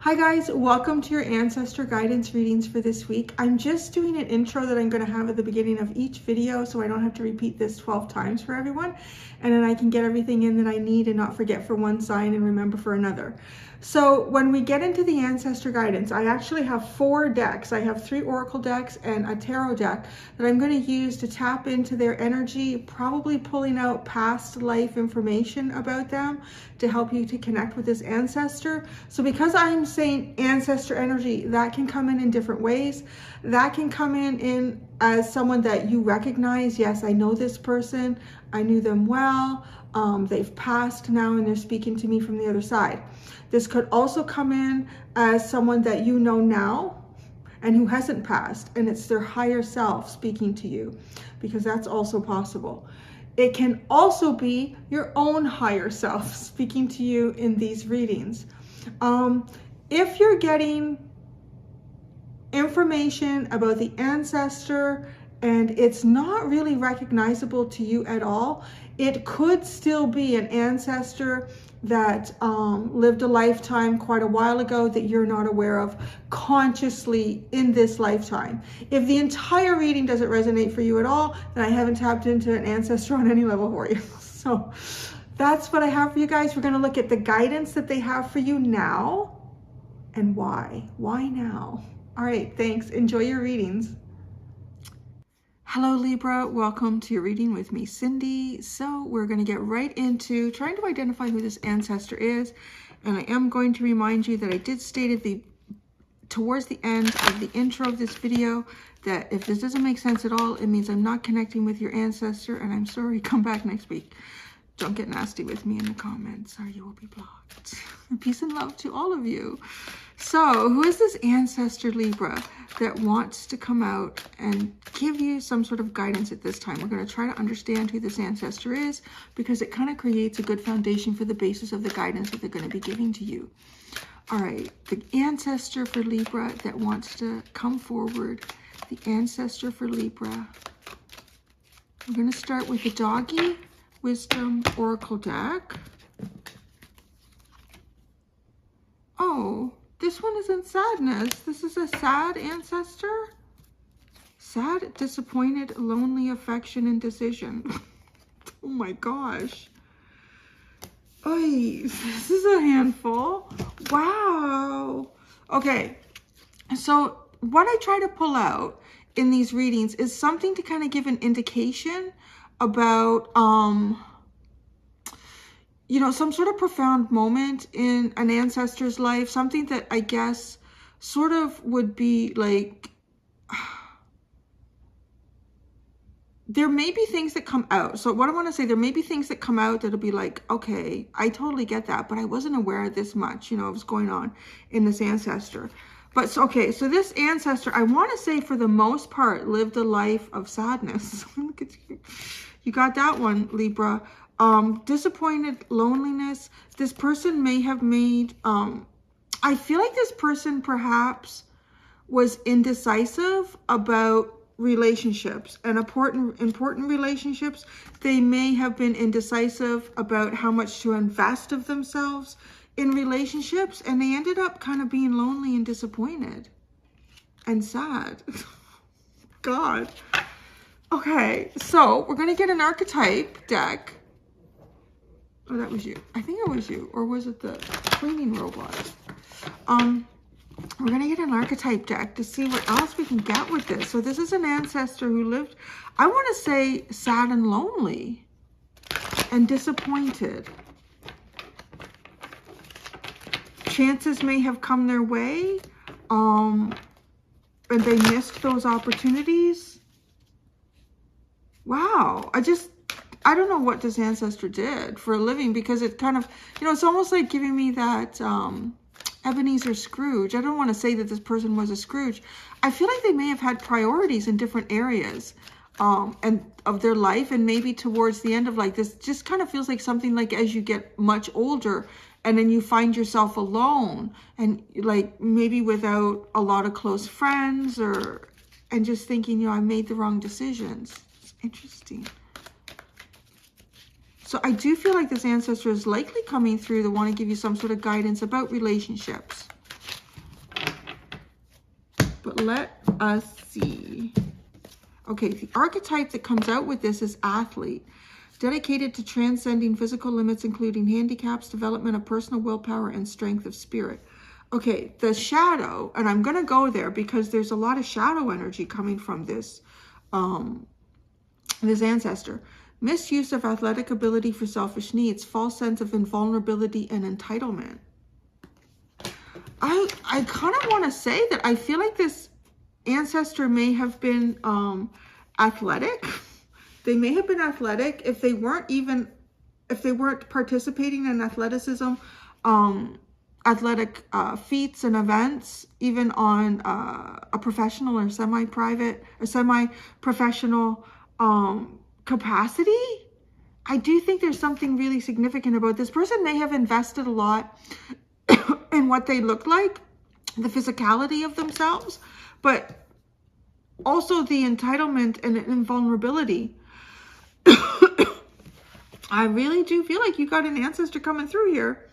Hi guys, welcome to your ancestor guidance readings for this week. I'm just doing an intro that I'm going to have at the beginning of each video so I don't have to repeat this 12 times for everyone, and then I can get everything in that I need and not forget for one sign and remember for another. So when we get into the ancestor guidance, I actually have 4 decks. I have 3 oracle decks and a tarot deck that I'm going to use to tap into their energy, probably pulling out past life information about them to help you to connect with this ancestor. So because I'm saying ancestor energy, that can come in different ways. That can come in as someone that you recognize. Yes, I know this person. I knew them well. They've passed now and they're speaking to me from the other side. This could also come in as someone that you know now and who hasn't passed, and it's their higher self speaking to you, because that's also possible. It can also be your own higher self speaking to you in these readings. If you're getting information about the ancestor and it's not really recognizable to you at all, it could still be an ancestor that lived a lifetime quite a while ago that you're not aware of consciously in this lifetime. If the entire reading doesn't resonate for you at all, then I haven't tapped into an ancestor on any level for you. So that's what I have for you guys. We're going to look at the guidance that they have for you now and why. Why now? All right, thanks. Enjoy your readings. Hello Libra, welcome to your reading with me, Cindy. So we're going to get right into trying to identify who this ancestor is. And I am going to remind you that I did state at towards the end of the intro of this video that if this doesn't make sense at all, it means I'm not connecting with your ancestor, and I'm sorry. Come back next week. Don't get nasty with me in the comments or you will be blocked. Peace and love to all of you. So who is this ancestor, Libra, that wants to come out and give you some sort of guidance at this time? We're going to try to understand who this ancestor is, because it kind of creates a good foundation for the basis of the guidance that they're going to be giving to you. All right, the ancestor for Libra that wants to come forward, the ancestor for Libra. We're going to start with the Doggy Wisdom Oracle deck. Oh, this one is in sadness. This is a sad ancestor. Sad, disappointed, lonely, affection, and decision. Oh my gosh. Oy, this is a handful. Wow. Okay, so what I try to pull out in these readings is something to kind of give an indication about you know, some sort of profound moment in an ancestor's life, something that I guess sort of would be like, there may be things that come out. So what I want to say, there may be things that come out that'll be like, okay, I totally get that, but I wasn't aware of this much, you know, what's going on in this ancestor. But so, okay, so this ancestor, I want to say for the most part, lived a life of sadness. Look at you. You got that one, Libra. Disappointed, loneliness. This person may have made, I feel like this person perhaps was indecisive about relationships and important relationships. They may have been indecisive about how much to invest of themselves in relationships, and they ended up kind of being lonely and disappointed and sad. God. Okay, so we're going to get an archetype deck. Oh, that was you. I think it was you. Or was it the cleaning robot? We're going to get an archetype deck to see what else we can get with this. So this is an ancestor who lived, I want to say, sad and lonely and disappointed. Chances may have come their way, and they missed those opportunities. Wow. I don't know what this ancestor did for a living, because it kind of, you know, it's almost like giving me that Ebenezer Scrooge. I don't want to say that this person was a Scrooge. I feel like they may have had priorities in different areas and of their life, and maybe towards the end of like this, just kind of feels like something like as you get much older and then you find yourself alone and like maybe without a lot of close friends, and just thinking, you know, I made the wrong decisions. It's interesting. So I do feel like this ancestor is likely coming through to want to give you some sort of guidance about relationships. But let us see. Okay, the archetype that comes out with this is athlete. Dedicated to transcending physical limits, including handicaps, development of personal willpower, and strength of spirit. Okay, the shadow, and I'm going to go there because there's a lot of shadow energy coming from this, this ancestor. Misuse of athletic ability for selfish needs, false sense of invulnerability and entitlement. I kind of want to say that I feel like this ancestor may have been athletic. They may have been athletic if they weren't participating in athleticism, athletic feats and events, even on a professional or semi-private or semi-professional capacity. I do think there's something really significant about this person. May have invested a lot in what they look like, the physicality of themselves, but also the entitlement and invulnerability. I really do feel like you got an ancestor coming through here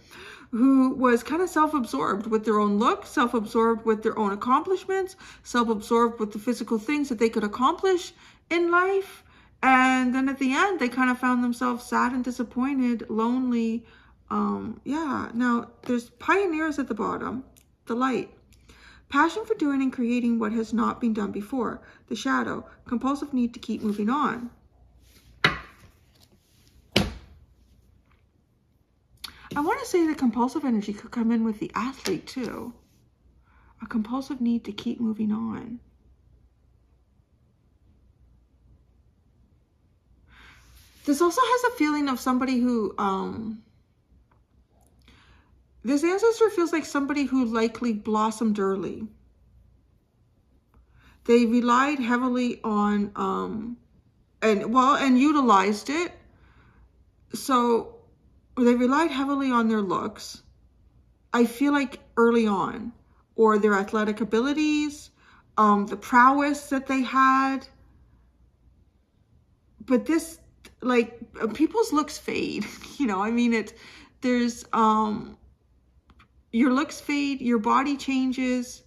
who was kind of self-absorbed with their own look, self-absorbed with their own accomplishments, self-absorbed with the physical things that they could accomplish in life. And then at the end, they kind of found themselves sad and disappointed, lonely. Yeah, now there's pioneers at the bottom, the light. Passion for doing and creating what has not been done before. The shadow, compulsive need to keep moving on. I want to say the compulsive energy could come in with the athlete too. A compulsive need to keep moving on. This also has a feeling of somebody who, this ancestor feels like somebody who likely blossomed early. They relied heavily on, and utilized it. So they relied heavily on their looks, I feel like early on, or their athletic abilities, the prowess that they had. But this, like, people's looks fade, you know, I mean, there's, your looks fade, your body changes,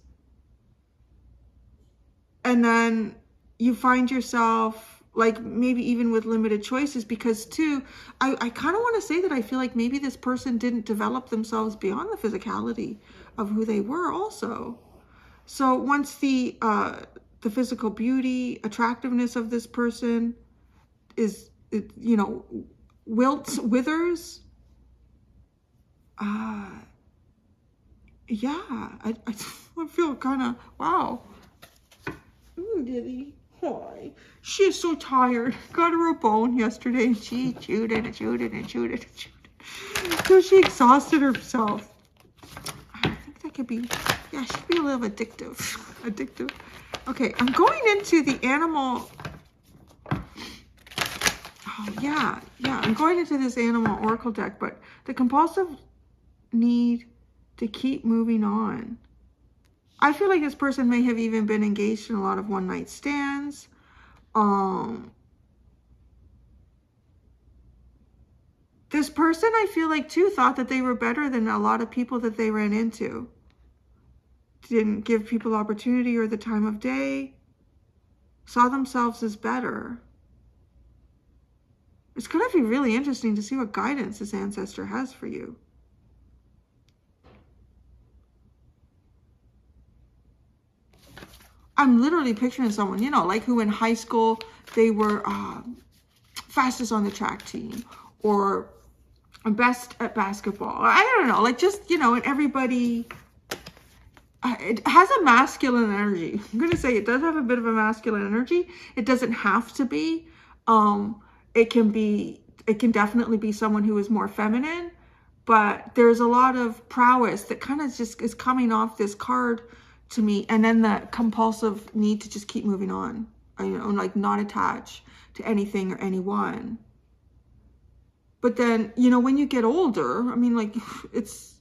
and then you find yourself, like, maybe even with limited choices, because too, I kind of want to say that I feel like maybe this person didn't develop themselves beyond the physicality of who they were also. So once the physical beauty, attractiveness of this person is, you know, withers, yeah, I feel kind of, wow. Diddy. Why? She is so tired. Got her a bone yesterday and she chewed it and chewed it and chewed it and chewed it. So she exhausted herself. I think that could be, yeah, she could be a little addictive. Okay, I'm going into the animal. Oh, yeah, I'm going into this animal oracle deck, but the compulsive need to keep moving on. I feel like this person may have even been engaged in a lot of one-night stands. This person, I feel like, too, thought that they were better than a lot of people that they ran into. Didn't give people opportunity or the time of day. Saw themselves as better. It's going to be really interesting to see what guidance this ancestor has for you. I'm literally picturing someone, you know, like who in high school, they were fastest on the track team or best at basketball. I don't know, like just, you know, and everybody, it has a masculine energy. I'm going to say it does have a bit of a masculine energy. It doesn't have to be. It can definitely be someone who is more feminine, but there's a lot of prowess that kind of just is coming off this card to me, and then the compulsive need to just keep moving on, you know, like not attach to anything or anyone. But then, you know, when you get older, I mean, like, it's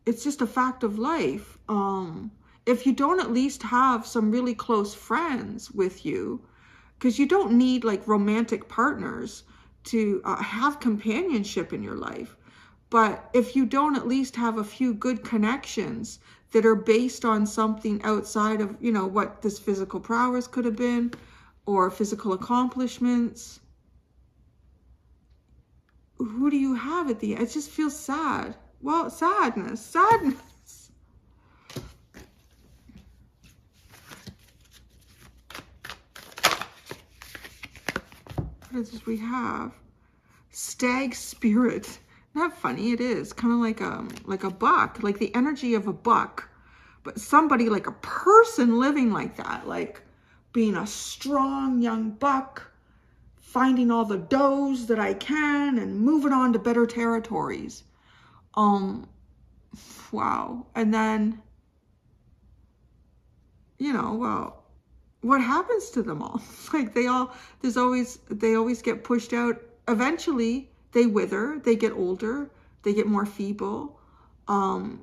just a fact of life. If you don't at least have some really close friends with you, because you don't need like romantic partners have companionship in your life. But if you don't at least have a few good connections that are based on something outside of, you know, what this physical prowess could have been, or physical accomplishments, who do you have at the end? It just feels sad. Well, sadness. What is this we have? Stag spirit. Not funny, it is. Kind of like a buck, like the energy of a buck. But somebody, like a person living like that, like being a strong young buck, finding all the does that I can and moving on to better territories. Wow. And then, you know, well, what happens to them all? Like they always get pushed out. Eventually they wither, they get older, they get more feeble, and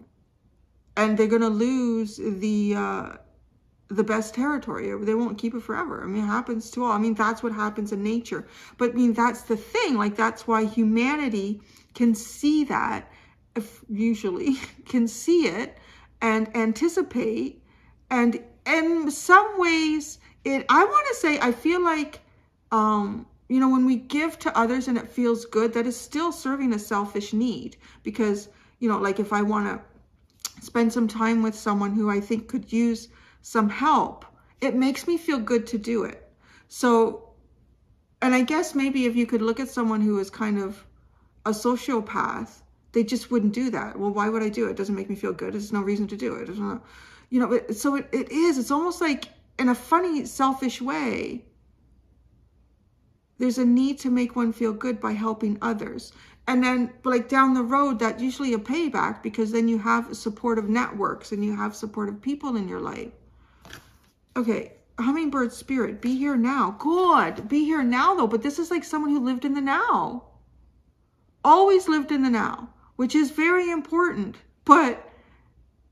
they're going to lose the best territory. They won't keep it forever. I mean, it happens to all. I mean, that's what happens in nature. But I mean, that's the thing. Like, that's why humanity can see that, usually can see it and anticipate. And in some ways, I want to say, I feel like, you know, when we give to others and it feels good, that is still serving a selfish need. Because, you know, like if I want to spend some time with someone who I think could use some help, it makes me feel good to do it. So, and I guess maybe if you could look at someone who is kind of a sociopath, they just wouldn't do that. Well, why would I do it? It doesn't make me feel good. There's no reason to do it. There's no, you know, so it's almost like in a funny, selfish way, there's a need to make one feel good by helping others. And then like down the road, that's usually a payback, because then you have supportive networks and you have supportive people in your life. Okay, hummingbird spirit, be here now. Good, be here now though. But this is like someone who lived in the now. Always lived in the now, which is very important. But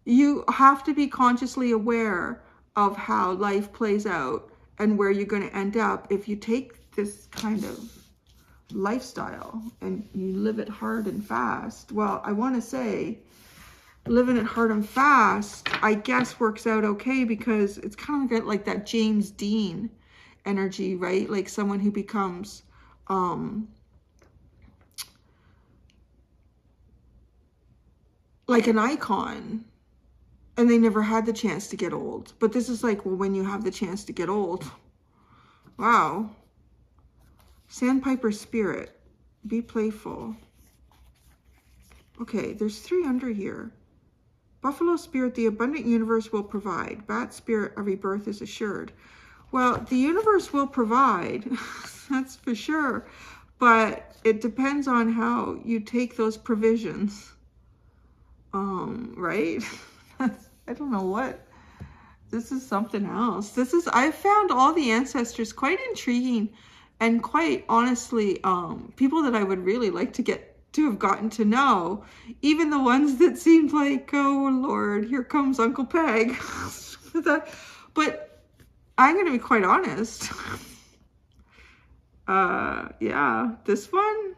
you have to be consciously aware of how life plays out and where you're going to end up if you take this kind of lifestyle and you live it hard and fast. Well, I want to say living it hard and fast, I guess, works out okay, because it's kind of like that James Dean energy, right? Like someone who becomes like an icon, and they never had the chance to get old. But this is like, well, when you have the chance to get old. Wow. Sandpiper spirit, be playful. Okay, there's 3 under here. Buffalo spirit, the abundant universe will provide. Bat spirit, a rebirth is assured. Well, the universe will provide, that's for sure. But it depends on how you take those provisions. Right? I don't know what. This is something else. I found all the ancestors quite intriguing and quite honestly, people that I would really like to have gotten to know, even the ones that seemed like, oh Lord, here comes Uncle Peg. But I'm going to be quite honest. Yeah, this one,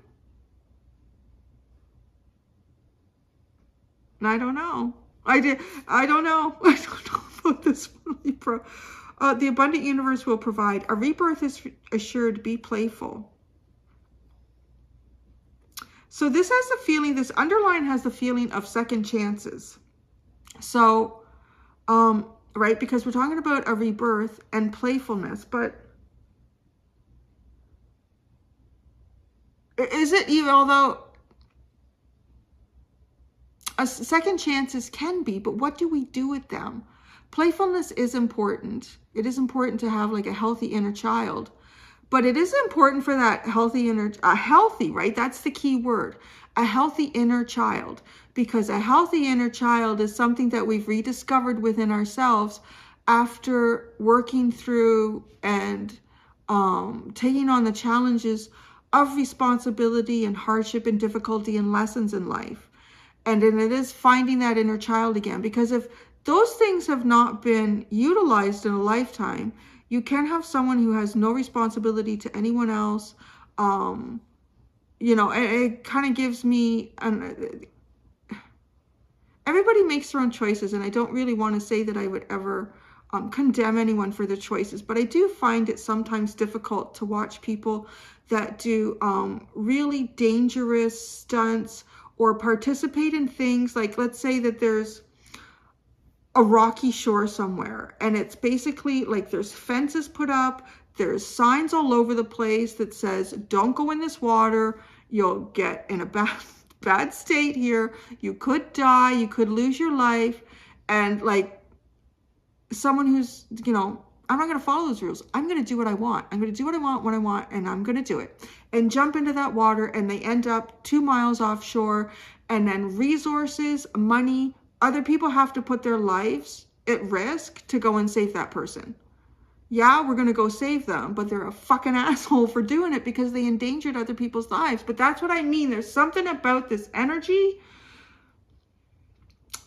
I don't know. I don't know. I don't know about this one, Libra. The abundant universe will provide. A rebirth is assured. Be playful. So this has the feeling, this underline has the feeling of second chances. So, right, because we're talking about a rebirth and playfulness, but is it even, although a second chances can be, but what do we do with them? Playfulness is important. It is important to have like a healthy inner child, but it is important for that healthy inner, right? That's the key word, a healthy inner child, because a healthy inner child is something that we've rediscovered within ourselves after working through and taking on the challenges of responsibility and hardship and difficulty and lessons in life. And then it is finding that inner child again, because if those things have not been utilized in a lifetime, you can have someone who has no responsibility to anyone else, you know, it kind of gives me everybody makes their own choices, and I don't really want to say that I would ever condemn anyone for their choices, but I do find it sometimes difficult to watch people that do really dangerous stunts or participate in things like, let's say that there's a rocky shore somewhere, and it's basically like there's fences put up, there's signs all over the place that says, don't go in this water, you'll get in a bad state here, you could die, you could lose your life. And like someone who's, you know, I'm not going to follow those rules. I'm going to do what I want. I'm going to do what I want when I want, and I'm going to do it. And jump into that water, and they end up 2 miles offshore, and then resources, money, other people have to put their lives at risk to go and save that person. Yeah, we're going to go save them, but they're a fucking asshole for doing it because they endangered other people's lives. But that's what I mean. There's something about this energy.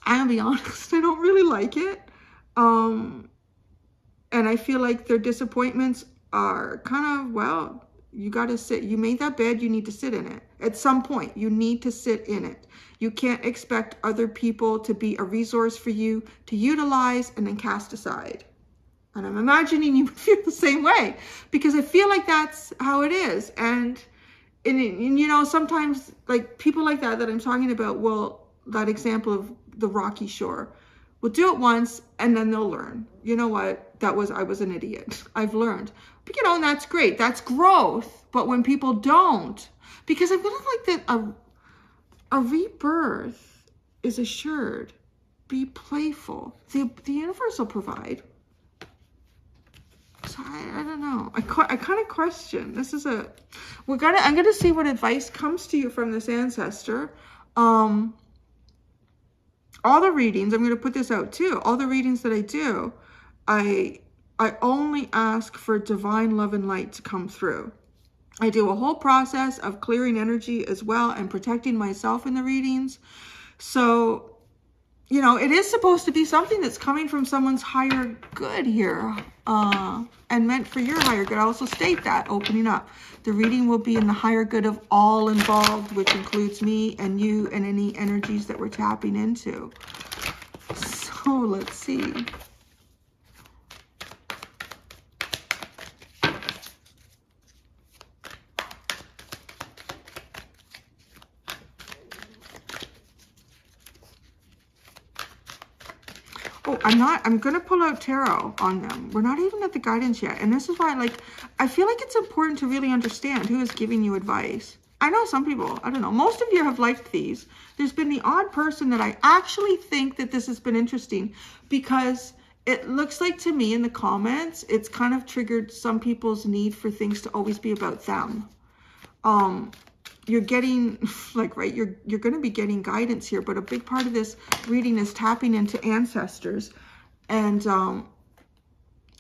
I'll be honest, I don't really like it. And I feel like their disappointments are kind of, well, you got to sit. You made that bed, you need to sit in it. At some point, you need to sit in it. You can't expect other people to be a resource for you to utilize and then cast aside. And I'm imagining you feel the same way, because I feel like that's how it is. And you know, sometimes like people like that I'm talking about, well, that example of the rocky shore, will do it once and then they'll learn. You know what? I was an idiot. I've learned. But you know, and that's great. That's growth. But when people don't, because I feel like that a rebirth is assured. Be playful. The universe will provide. So I don't know. I kind of question. This is I'm gonna see what advice comes to you from this ancestor. All the readings, I'm gonna put this out too. All the readings that I do, I only ask for divine love and light to come through. I do a whole process of clearing energy as well and protecting myself in the readings. So, you know, it is supposed to be something that's coming from someone's higher good here, and meant for your higher good. I also state that, opening up. The reading will be in the higher good of all involved, which includes me and you and any energies that we're tapping into. So let's see. Oh, I'm going to pull out tarot on them. We're not even at the guidance yet. And this is why, I feel like it's important to really understand who is giving you advice. I know some people, I don't know, most of you have liked these. There's been the odd person that I actually think that this has been interesting, because it looks like to me in the comments, it's kind of triggered some people's need for things to always be about them. You're getting, right, you're going to be getting guidance here, but a big part of this reading is tapping into ancestors. And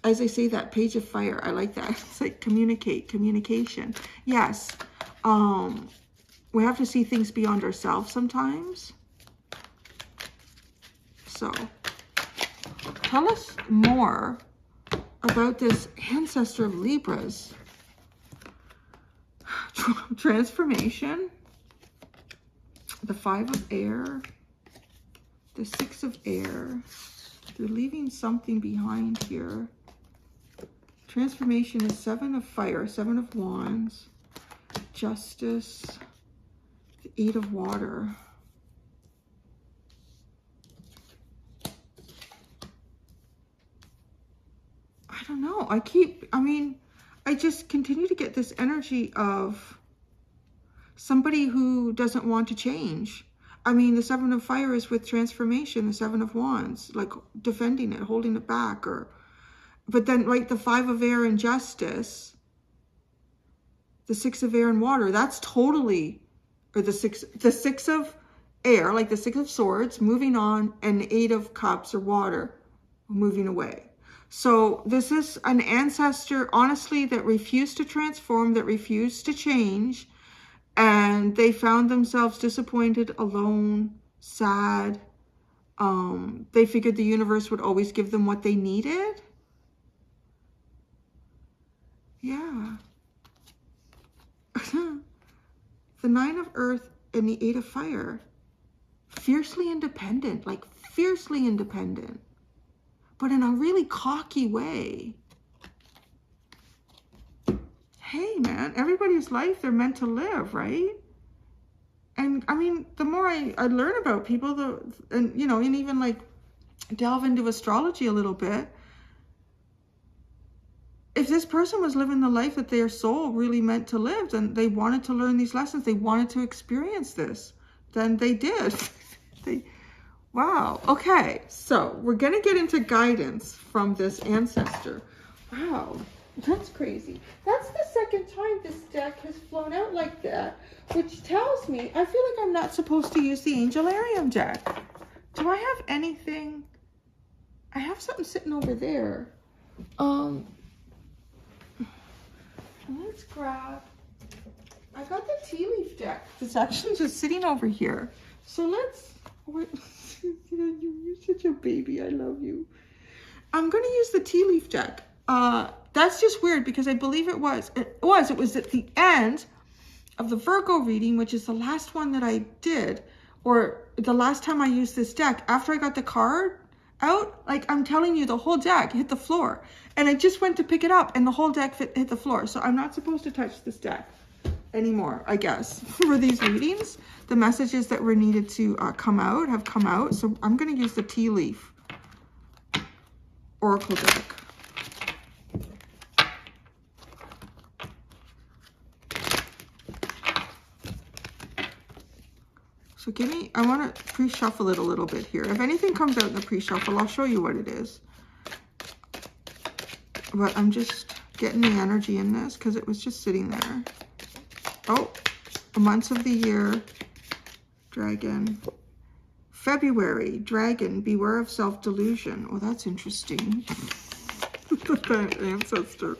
as I say, that page of fire, I like that. It's like communication. Yes. We have to see things beyond ourselves sometimes. So tell us more about this ancestor of Libras. Transformation, the 5 of air, the 6 of air. They're leaving something behind here. Transformation is 7 of fire, 7 of wands, justice, the 8 of water. I don't know. I just continue to get this energy of somebody who doesn't want to change. I mean, the 7 of fire is with transformation, the 7 of wands, like defending it, holding it back, but then like the 5 of air and justice, the 6 of air and water, that's totally, or the 6 of air, like the 6 of swords, moving on, and the 8 of cups or water, moving away. So this is an ancestor, honestly, that refused to transform, that refused to change. And they found themselves disappointed, alone, sad. They figured the universe would always give them what they needed. Yeah. The 9 of Earth and the 8 of Fire. Fiercely independent, like fiercely independent, but in a really cocky way. Hey man, everybody's life they're meant to live, right? And I mean, the more I learn about people, and even like delve into astrology a little bit, if this person was living the life that their soul really meant to live, then they wanted to learn these lessons, they wanted to experience this, then they did. Wow. Okay, so we're gonna get into guidance from this ancestor. Wow, that's crazy. That's the second time this deck has flown out like that, which tells me I feel like I'm not supposed to use the Angelarium deck. Do I have anything? I have something sitting over there. Let's grab, I got the tea leaf deck. It's actually just sitting over here. So let's, you're such a baby. I love you. I'm going to use the tea leaf deck. That's just weird because I believe it was at the end of the Virgo reading, which is the last one that I did, or the last time I used this deck. After I got the card out, like I'm telling you, the whole deck hit the floor, and I just went to pick it up and the whole deck hit the floor. So I'm not supposed to touch this deck anymore, I guess. For these readings, the messages that were needed to come out have come out. So I'm going to use the tea leaf oracle deck. So I want to pre-shuffle it a little bit here. If anything comes out in the pre-shuffle, I'll show you what it is. But I'm just getting the energy in this because it was just sitting there. Oh, months of the year, dragon. February, dragon, beware of self-delusion. Oh, that's interesting. Ancestor.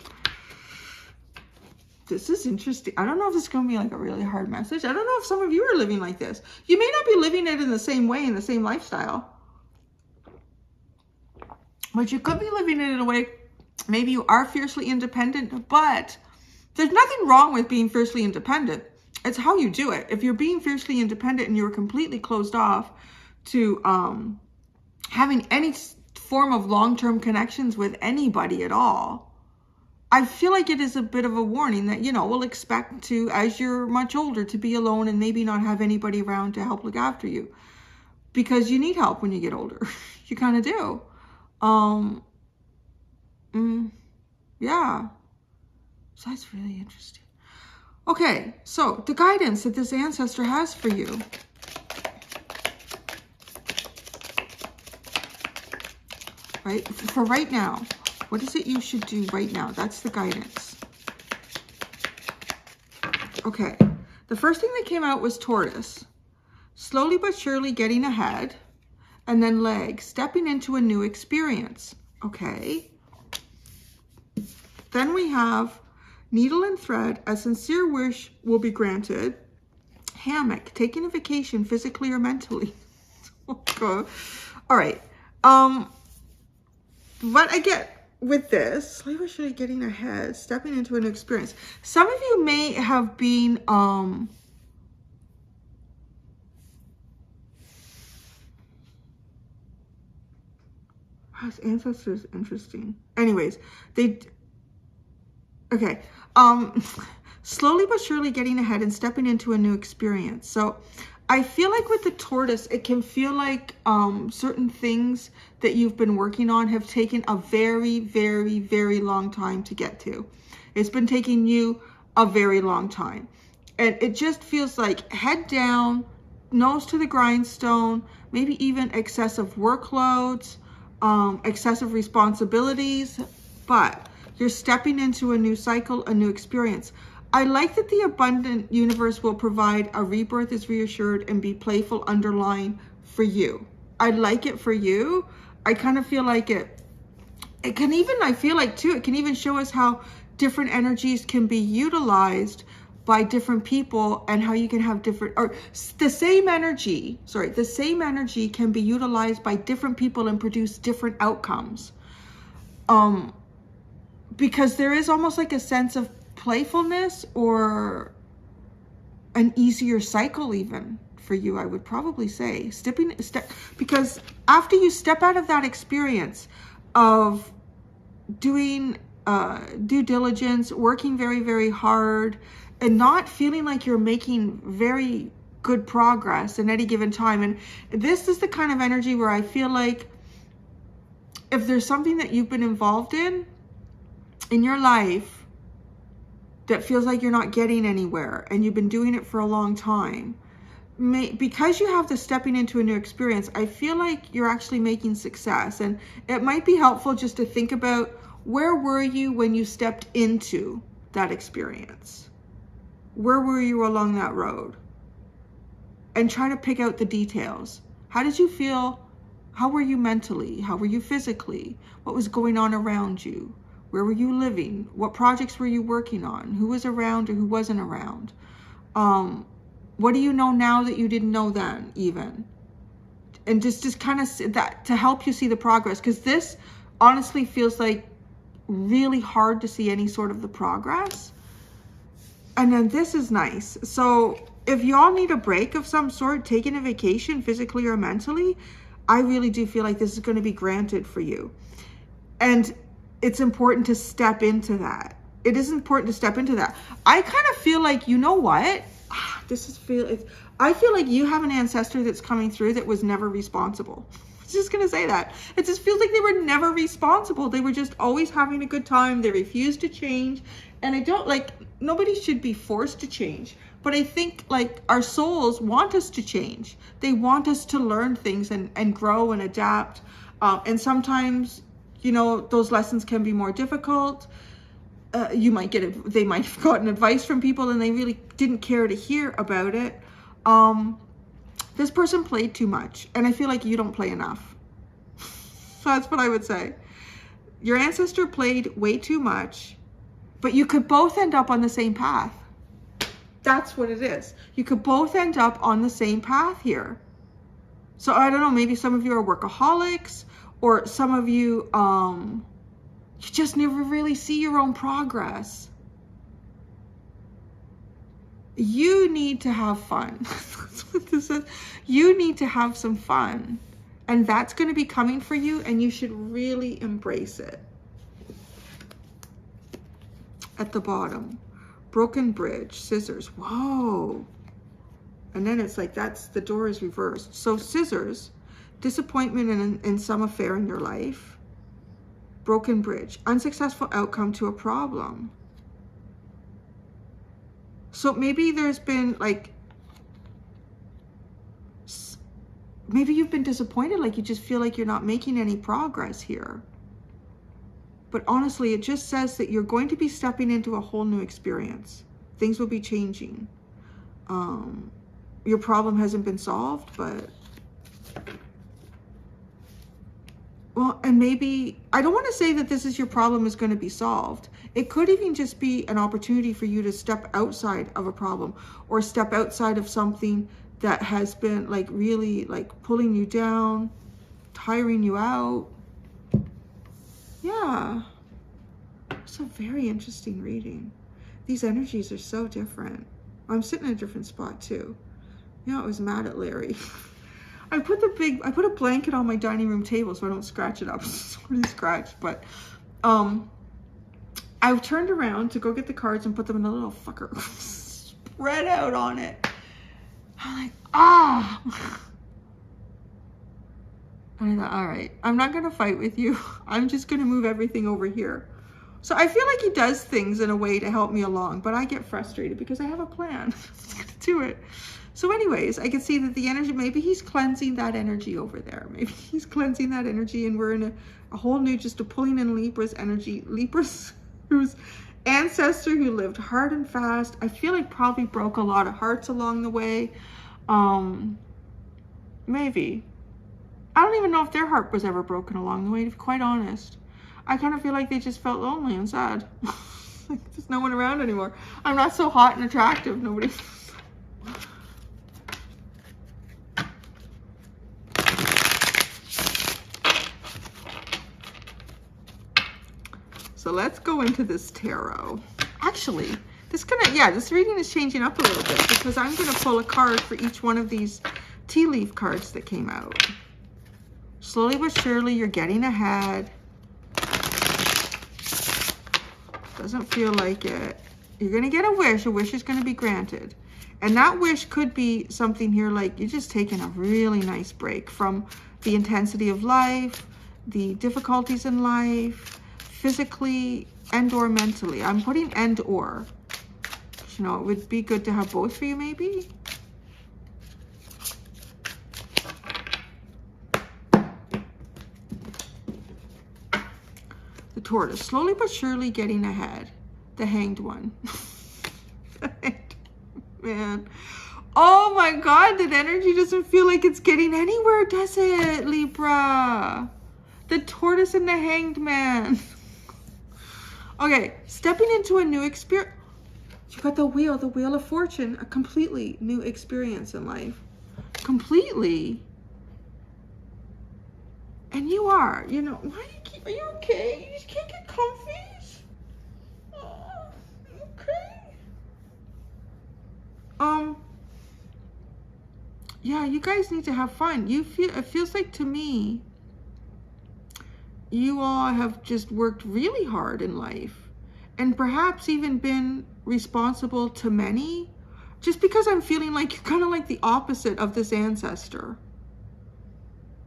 This is interesting. I don't know if it's going to be like a really hard message. I don't know if some of you are living like this. You may not be living it in the same way, in the same lifestyle. But you could be living it in a way, maybe you are fiercely independent, but there's nothing wrong with being fiercely independent. It's how you do it. If you're being fiercely independent and you're completely closed off to having any form of long-term connections with anybody at all, I feel like it is a bit of a warning that, we'll expect to, as you're much older, to be alone and maybe not have anybody around to help look after you. Because you need help when you get older. You kind of do. Yeah. So that's really interesting. Okay, so the guidance that this ancestor has for you. Right? For right now. What is it you should do right now? That's the guidance. Okay. The first thing that came out was Taurus. Slowly but surely getting ahead. And then leg. Stepping into a new experience. Okay. Then we have needle and thread. A sincere wish will be granted. Hammock. Taking a vacation physically or mentally. Okay. All right. What I get with this, slowly but surely getting ahead, stepping into an experience. Some of you may have been, this ancestor is interesting. Anyways, okay. Slowly but surely getting ahead and stepping into a new experience. So I feel like with the tortoise, it can feel like certain things that you've been working on have taken a very, very, very long time to get to. It's been taking you a very long time. And it just feels like head down, nose to the grindstone, maybe even excessive workloads, excessive responsibilities, but you're stepping into a new cycle, a new experience. I like that the abundant universe will provide a rebirth is reassured and be playful underline for you. I like it for you. I kind of feel like it can even, I feel like too, it can even show us how different energies can be utilized by different people and how you can have different, or the same energy can be utilized by different people and produce different outcomes. Because there is almost like a sense of playfulness, or an easier cycle even for you, I would probably say. Because after you step out of that experience of doing due diligence, working very, very hard, and not feeling like you're making very good progress in any given time. And this is the kind of energy where I feel like if there's something that you've been involved in your life that feels like you're not getting anywhere and you've been doing it for a long time, because you have this stepping into a new experience, I feel like you're actually making success. And it might be helpful just to think about, where were you when you stepped into that experience? Where were you along that road? And try to pick out the details. How did you feel? How were you mentally? How were you physically? What was going on around you? Where were you living? What projects were you working on? Who was around or who wasn't around? What do you know now that you didn't know then even? And just kind of that to help you see the progress. Because this honestly feels like really hard to see any sort of the progress. And then this is nice. So if y'all need a break of some sort, taking a vacation physically or mentally, I really do feel like this is going to be granted for you. And it's important to step into that. It is important to step into that. I kind of feel like, you know what? I feel like you have an ancestor that's coming through that was never responsible. I was just going to say that. It just feels like they were never responsible. They were just always having a good time. They refused to change. And I don't like, nobody should be forced to change. But I think like our souls want us to change. They want us to learn things and grow and adapt. And sometimes, you know, those lessons can be more difficult. They might have gotten advice from people and they really didn't care to hear about it. This person played too much, and I feel like you don't play enough. So that's what I would say. Your ancestor played way too much, but you could both end up on the same path. That's what it is. You could both end up on the same path here. So I don't know, maybe some of you are workaholics, or some of you, you just never really see your own progress. You need to have fun. That's what this is. You need to have some fun. And that's going to be coming for you, and you should really embrace it. At the bottom, broken bridge, scissors. Whoa. And then it's like, the door is reversed. So scissors, disappointment in some affair in your life. Broken bridge, unsuccessful outcome to a problem. So maybe there's been like, maybe you've been disappointed, like you just feel like you're not making any progress here. But honestly, it just says that you're going to be stepping into a whole new experience. Things will be changing. Your problem hasn't been solved, but... Well, and maybe, I don't want to say that this is your problem is going to be solved. It could even just be an opportunity for you to step outside of a problem, or step outside of something that has been like really like pulling you down, tiring you out. Yeah. It's a very interesting reading. These energies are so different. I'm sitting in a different spot too. You know, I was mad at Larry. I put a blanket on my dining room table so I don't scratch it up. It's already scratched, but I turned around to go get the cards and put them in a little fucker spread out on it. I'm like, ah. And I thought, all right, I'm not gonna fight with you. I'm just gonna move everything over here. So I feel like he does things in a way to help me along, but I get frustrated because I have a plan. I'm gonna do it. So anyways, I can see that the energy, maybe he's cleansing that energy over there. Maybe he's cleansing that energy, and we're in a whole new, just a pulling in Libra's energy. Libra's whose ancestor who lived hard and fast. I feel like probably broke a lot of hearts along the way. Maybe. I don't even know if their heart was ever broken along the way, to be quite honest. I kind of feel like they just felt lonely and sad. Like there's no one around anymore. I'm not so hot and attractive. Nobody... So let's go into this tarot. Actually, This reading is changing up a little bit because I'm going to pull a card for each one of these tea leaf cards that came out. Slowly but surely, you're getting ahead. Doesn't feel like it. You're going to get a wish. A wish is going to be granted. And that wish could be something here like you're just taking a really nice break from the intensity of life, the difficulties in life, physically and or mentally. I'm putting and or. You know, it would be good to have both for you maybe. The tortoise, slowly but surely getting ahead. The hanged one. Man. Oh my God, that energy doesn't feel like it's getting anywhere, does it, Libra? The tortoise and the hanged man. Okay, stepping into a new experience. You got the wheel of fortune, a completely new experience in life. Completely. And you are, you know, why are you okay? You just can't get comfy? Yeah, you guys need to have fun. It feels like to me, you all have just worked really hard in life and perhaps even been responsible to many, just because I'm feeling like you're kind of like the opposite of this ancestor.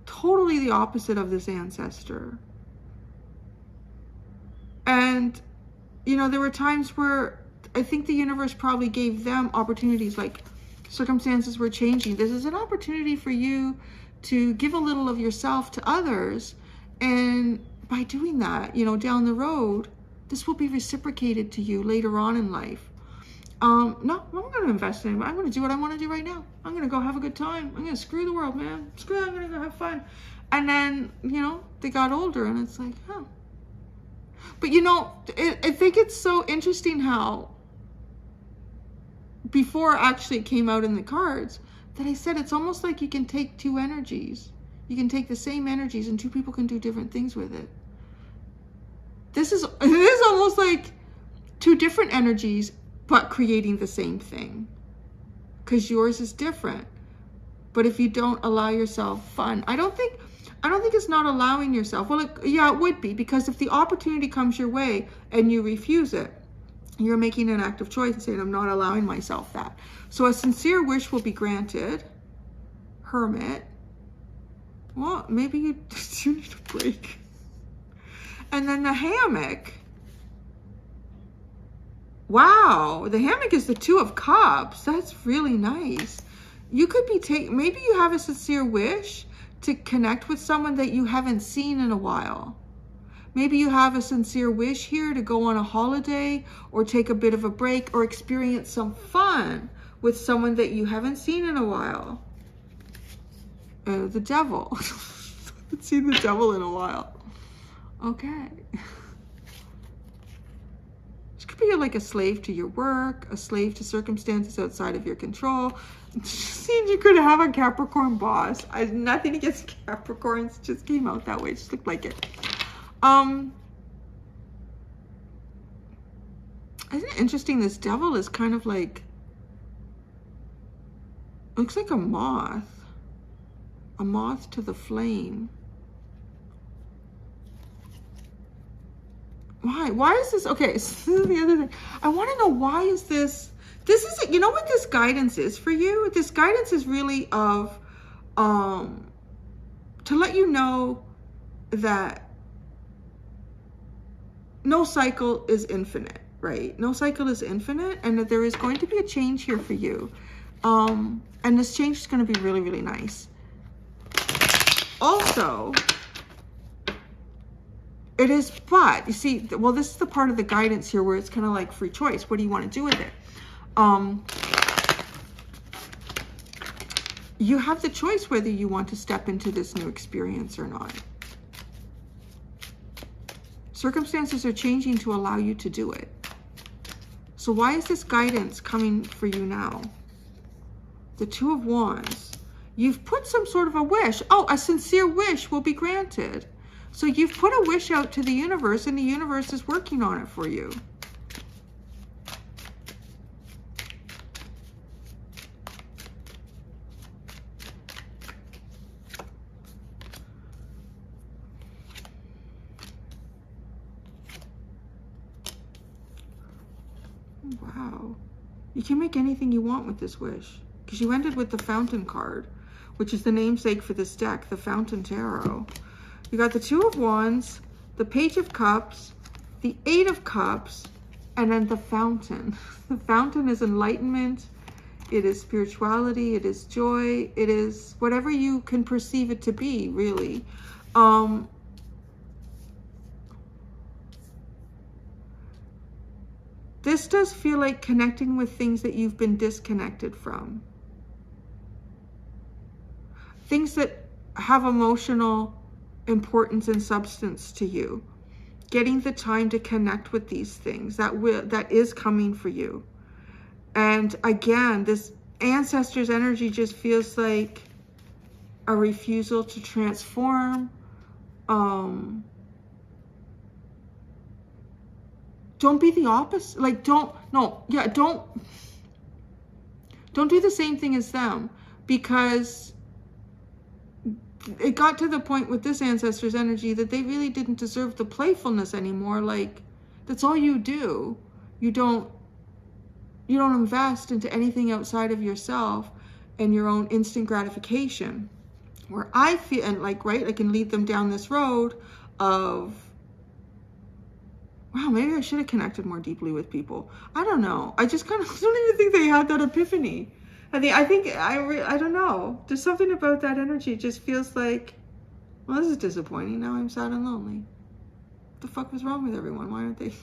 Totally the opposite of this ancestor. And, you know, there were times where I think the universe probably gave them opportunities, like circumstances were changing. This is an opportunity for you to give a little of yourself to others. And by doing that, you know, down the road, this will be reciprocated to you later on in life. No, I'm not going to invest in it. I'm going to do what I want to do right now. I'm going to go have a good time. I'm going to screw the world, man. Screw it. I'm going to go have fun. And then, you know, they got older and it's like, huh. But, you know, I think it's so interesting how before actually it came out in the cards that I said it's almost like you can take two energies. You can take the same energies and two people can do different things with it. It is almost like two different energies but creating the same thing, because yours is different. But if you don't allow yourself fun, I don't think it's not allowing yourself. Well, yeah, it would be, because if the opportunity comes your way and you refuse it, you're making an active choice and saying, I'm not allowing myself that. So a sincere wish will be granted. Hermit. Well, maybe you need a break. And then the hammock. Wow, the hammock is the Two of Cups. That's really nice. You could be maybe you have a sincere wish to connect with someone that you haven't seen in a while. Maybe you have a sincere wish here to go on a holiday or take a bit of a break or experience some fun with someone that you haven't seen in a while. The devil. I haven't seen the devil in a while. Okay. This could be like a slave to your work, a slave to circumstances outside of your control. It seems you could have a Capricorn boss. I have nothing against Capricorns. It just came out that way. It just looked like it. Isn't it interesting? This devil is kind of like, looks like a moth to the flame. Why is this? Okay, so this is the other thing. I want to know, why is this? This is, you know what this guidance is for you? This guidance is really of, to let you know that no cycle is infinite, right? No cycle is infinite, and that there is going to be a change here for you. And this change is going to be really, really nice. Also, it is, but you see, well, this is the part of the guidance here where it's kind of like free choice. What do you want to do with it? You have the choice whether you want to step into this new experience or not. Circumstances are changing to allow you to do it. So why is this guidance coming for you now? The Two of Wands. You've put some sort of a wish. Oh, a sincere wish will be granted. So you've put a wish out to the universe, and the universe is working on it for you. You can make anything you want with this wish, because you ended with the Fountain card, which is the namesake for this deck, the Fountain Tarot. You got the Two of Wands, the Page of Cups, the Eight of Cups, and then the Fountain. The Fountain is enlightenment. It is spirituality. It is joy. It is whatever you can perceive it to be, really. This does feel like connecting with things that you've been disconnected from. Things that have emotional importance and substance to you. Getting the time to connect with these things, that is coming for you. And again, this Ancestor's energy just feels like a refusal to transform. Don't be the opposite. Like, don't do the same thing as them, because it got to the point with this Ancestor's energy that they really didn't deserve the playfulness anymore. Like, that's all you do. You don't invest into anything outside of yourself and your own instant gratification. Where I feel, and like, right, I can lead them down this road of, wow, maybe I should have connected more deeply with people. I don't know. I just kind of don't even think they had that epiphany. I don't know. There's something about that energy. It just feels like, well, this is disappointing. Now I'm sad and lonely. What the fuck was wrong with everyone? Why aren't they?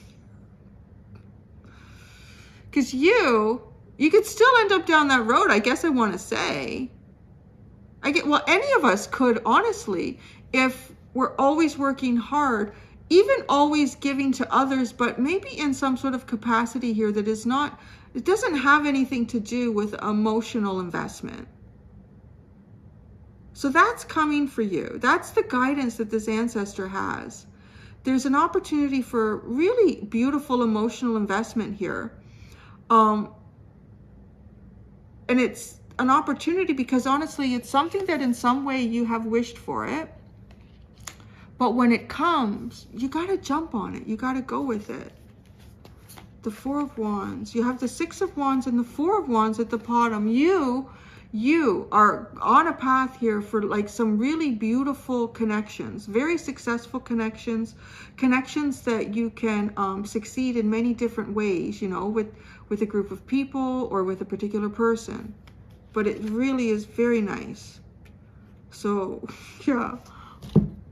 Because you could still end up down that road, I guess I want to say. Well, any of us could, honestly, if we're always working hard, even always giving to others, but maybe in some sort of capacity here that is not, it doesn't have anything to do with emotional investment. So that's coming for you. That's the guidance that this Ancestor has. There's an opportunity for really beautiful emotional investment here. And it's an opportunity because honestly, it's something that in some way you have wished for it. But when it comes, you got to jump on it. You got to go with it. The Four of Wands. You have the Six of Wands and the Four of Wands at the bottom. You are on a path here for like some really beautiful connections, very successful connections that you can succeed in many different ways, you know, with a group of people or with a particular person. But it really is very nice. So, yeah.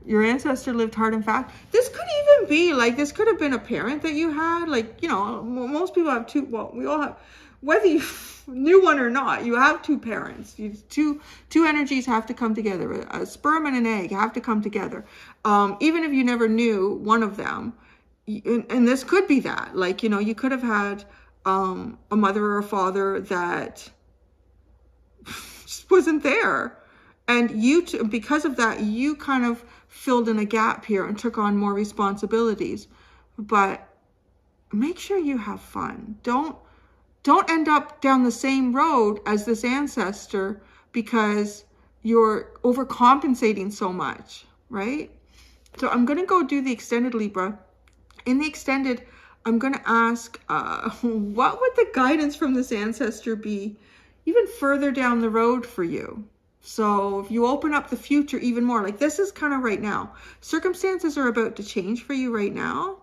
Your Ancestor lived hard and fast. This could even be like, this could have been a parent that you had. Like, you know, most people have two, well, we all have, whether you knew one or not, you have two parents. Two energies have to come together. A sperm and an egg have to come together. Even if you never knew one of them. And this could be that. Like, you know, you could have had a mother or a father that just wasn't there. And because of that, you kind of filled in a gap here and took on more responsibilities. But make sure you have fun. Don't end up down the same road as this Ancestor because you're overcompensating so much, right? So I'm going to go do the extended, Libra. In the extended, I'm going to ask, what would the guidance from this Ancestor be even further down the road for you? So if you open up the future even more, like this is kind of right now. Circumstances are about to change for you right now.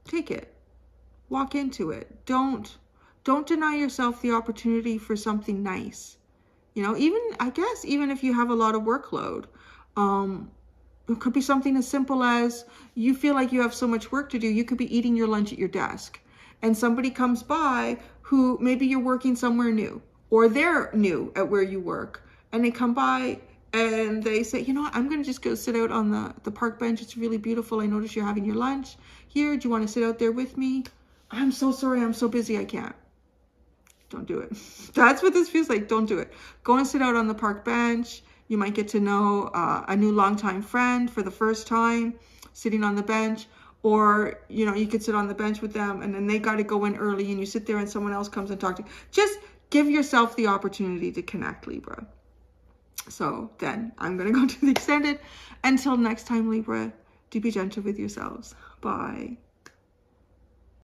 Take it. Walk into it. Don't deny yourself the opportunity for something nice. You know, even if you have a lot of workload, it could be something as simple as you feel like you have so much work to do. You could be eating your lunch at your desk and somebody comes by who maybe you're working somewhere new. Or they're new at where you work and they come by and they say, you know what, I'm going to just go sit out on the park bench. It's really beautiful. I noticed you're having your lunch here. Do you want to sit out there with me? I'm so sorry. I'm so busy. I can't. Don't do it. That's what this feels like. Don't do it. Go and sit out on the park bench. You might get to know a new longtime friend for the first time sitting on the bench. Or, you know, you could sit on the bench with them and then they got to go in early and you sit there and someone else comes and talks to you. Just give yourself the opportunity to connect, Libra. So then I'm going to go to the extended. Until next time, Libra, do be gentle with yourselves. Bye.